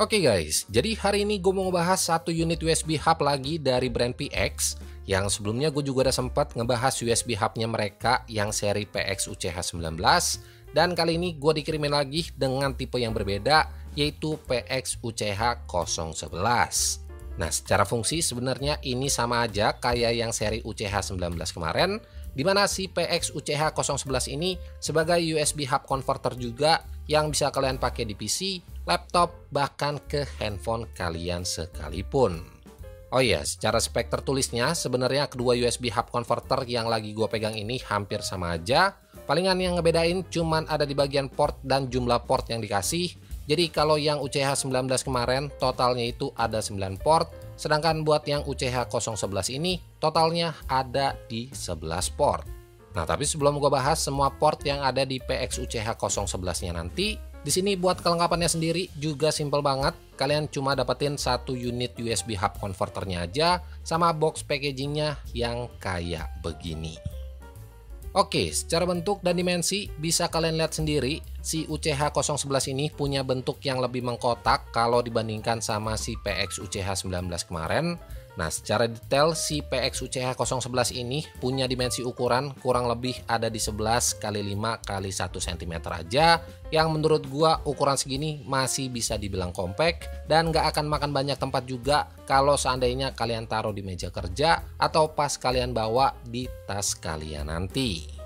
Oke guys, jadi hari ini gue mau ngebahas satu unit USB hub lagi dari brand PX. Yang sebelumnya gue juga udah sempat ngebahas USB hubnya mereka yang seri PX UCH19. Dan kali ini gue dikirimin lagi dengan tipe yang berbeda, yaitu PX UCH011. Nah, secara fungsi sebenarnya ini sama aja kayak yang seri UCH19 kemarin, di mana si PX UCH011 ini sebagai USB hub converter juga yang bisa kalian pakai di PC, laptop, bahkan ke handphone kalian sekalipun. Oh iya, secara spek tertulisnya sebenarnya kedua USB hub converter yang lagi gue pegang ini hampir sama aja. Palingan yang ngebedain cuman ada di bagian port dan jumlah port yang dikasih. Jadi kalau yang UCH19 kemarin totalnya itu ada 9 port, sedangkan buat yang UCH011 ini totalnya ada di 11 port. Nah, tapi sebelum gue bahas semua port yang ada di PX UCH011-nya nanti, di sini buat kelengkapannya sendiri juga simple banget. Kalian cuma dapetin satu unit USB hub converternya aja sama box packagingnya yang kayak begini. Oke, secara bentuk dan dimensi bisa kalian lihat sendiri, si UCH011 ini punya bentuk yang lebih mengkotak kalau dibandingkan sama si PX UCH19 kemarin. Nah, secara detail si PX UCH011 ini punya dimensi ukuran kurang lebih ada di 11 x 5 x 1 cm aja, yang menurut gua ukuran segini masih bisa dibilang compact dan nggak akan makan banyak tempat juga kalau seandainya kalian taruh di meja kerja atau pas kalian bawa di tas kalian nanti.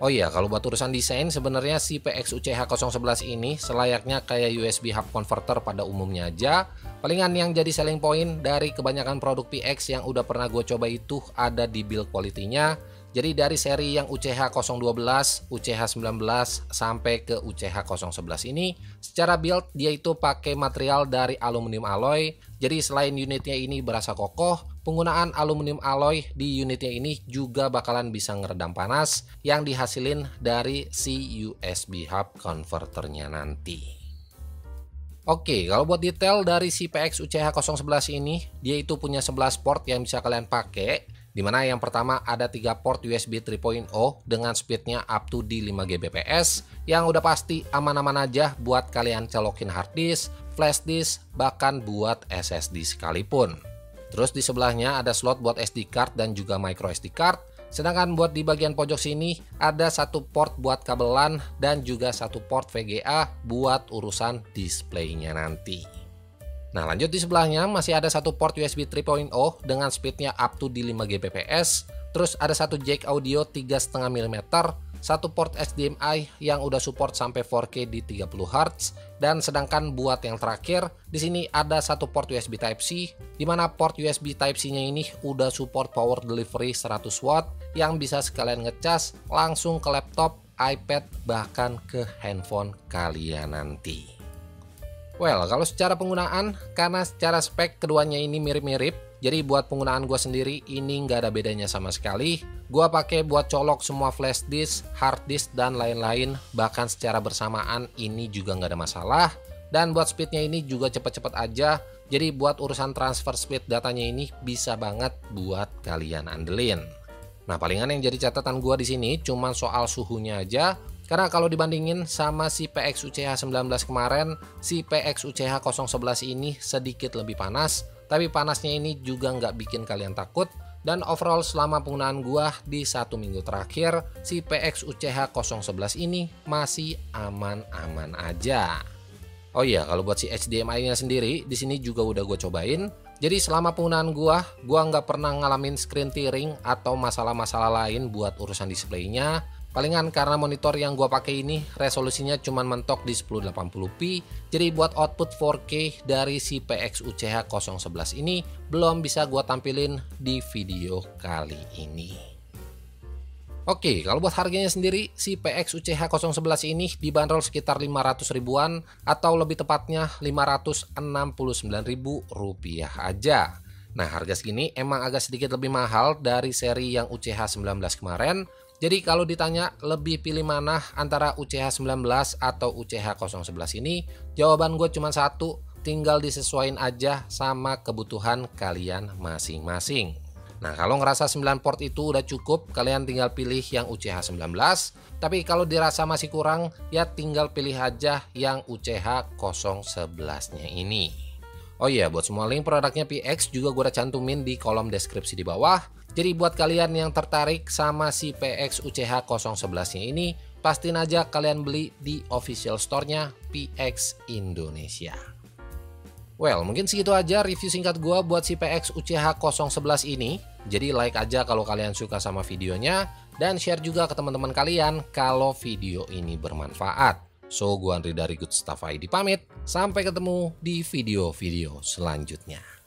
Oh iya, kalau buat urusan desain sebenarnya si PX UCH011 ini selayaknya kayak USB hub converter pada umumnya aja. Palingan yang jadi selling point dari kebanyakan produk PX yang udah pernah gue coba itu ada di build quality-nya. Jadi dari seri yang UCH012, UCH19 sampai ke UCH011 ini secara build dia itu pakai material dari aluminium alloy. Jadi selain unitnya ini berasa kokoh, penggunaan aluminium alloy di unitnya ini juga bakalan bisa ngeredam panas yang dihasilin dari si USB hub converternya nanti. Oke, kalau buat detail dari si PX UCH011 ini, dia itu punya 11 port yang bisa kalian pakai. Dimana yang pertama ada 3 port USB 3.0 dengan speednya up to di 5 Gbps yang udah pasti aman-aman aja buat kalian colokin hard disk, flash disk, bahkan buat SSD sekalipun. Terus di sebelahnya ada slot buat SD card dan juga micro SD card. Sedangkan buat di bagian pojok sini ada satu port buat kabelan dan juga satu port VGA buat urusan displaynya nanti. Nah, lanjut di sebelahnya masih ada satu port USB 3.0 dengan speednya up to di 5 Gbps. Terus ada satu jack audio 3,5 mm, satu port HDMI yang udah support sampai 4K di 30 Hz, dan sedangkan buat yang terakhir di sini ada satu port USB Type-C, di mana port USB Type-C-nya ini udah support power delivery 100 watt yang bisa sekalian ngecas langsung ke laptop, iPad, bahkan ke handphone kalian nanti. Well, kalau secara penggunaan, karena secara spek keduanya ini mirip-mirip, jadi buat penggunaan gue sendiri ini nggak ada bedanya sama sekali. Gue pakai buat colok semua flash disk, hard disk, dan lain-lain, bahkan secara bersamaan ini juga nggak ada masalah. Dan buat speednya ini juga cepet-cepet aja, jadi buat urusan transfer speed datanya ini bisa banget buat kalian andelin. Nah, palingan yang jadi catatan gue di sini cuma soal suhunya aja. Karena kalau dibandingin sama si PX UCH19 kemarin, si PX UCH011 ini sedikit lebih panas, tapi panasnya ini juga nggak bikin kalian takut. Dan overall selama penggunaan gua di 1 minggu terakhir, si PX UCH011 ini masih aman-aman aja. Oh iya, kalau buat si HDMI-nya sendiri, di sini juga udah gue cobain. Jadi selama penggunaan gua nggak pernah ngalamin screen tearing atau masalah-masalah lain buat urusan displaynya. Palingan karena monitor yang gua pakai ini resolusinya cuman mentok di 1080p, jadi buat output 4K dari si PX UCH011 ini belum bisa gua tampilin di video kali ini. Oke, kalau buat harganya sendiri, si PX UCH011 ini dibanderol sekitar 500 ribuan atau lebih tepatnya Rp569.000 aja. Nah, harga segini emang agak sedikit lebih mahal dari seri yang UCH19 kemarin. Jadi kalau ditanya lebih pilih mana antara UCH19 atau UCH011 ini, jawaban gue cuma satu, tinggal disesuaikan aja sama kebutuhan kalian masing-masing. Nah, kalau ngerasa 9 port itu udah cukup, kalian tinggal pilih yang UCH 19. Tapi kalau dirasa masih kurang, ya tinggal pilih aja yang UCH 011-nya ini. Oh iya, buat semua link produknya PX juga gue udah cantumin di kolom deskripsi di bawah. Jadi buat kalian yang tertarik sama si PX UCH 011-nya ini, pastiin aja kalian beli di official store-nya PX Indonesia. Well, mungkin segitu aja review singkat gua buat si PX UCH 011 ini. Jadi like aja kalau kalian suka sama videonya, dan share juga ke teman-teman kalian kalau video ini bermanfaat. So, gua Andri dari Good Stuff ID pamit. Sampai ketemu di video-video selanjutnya.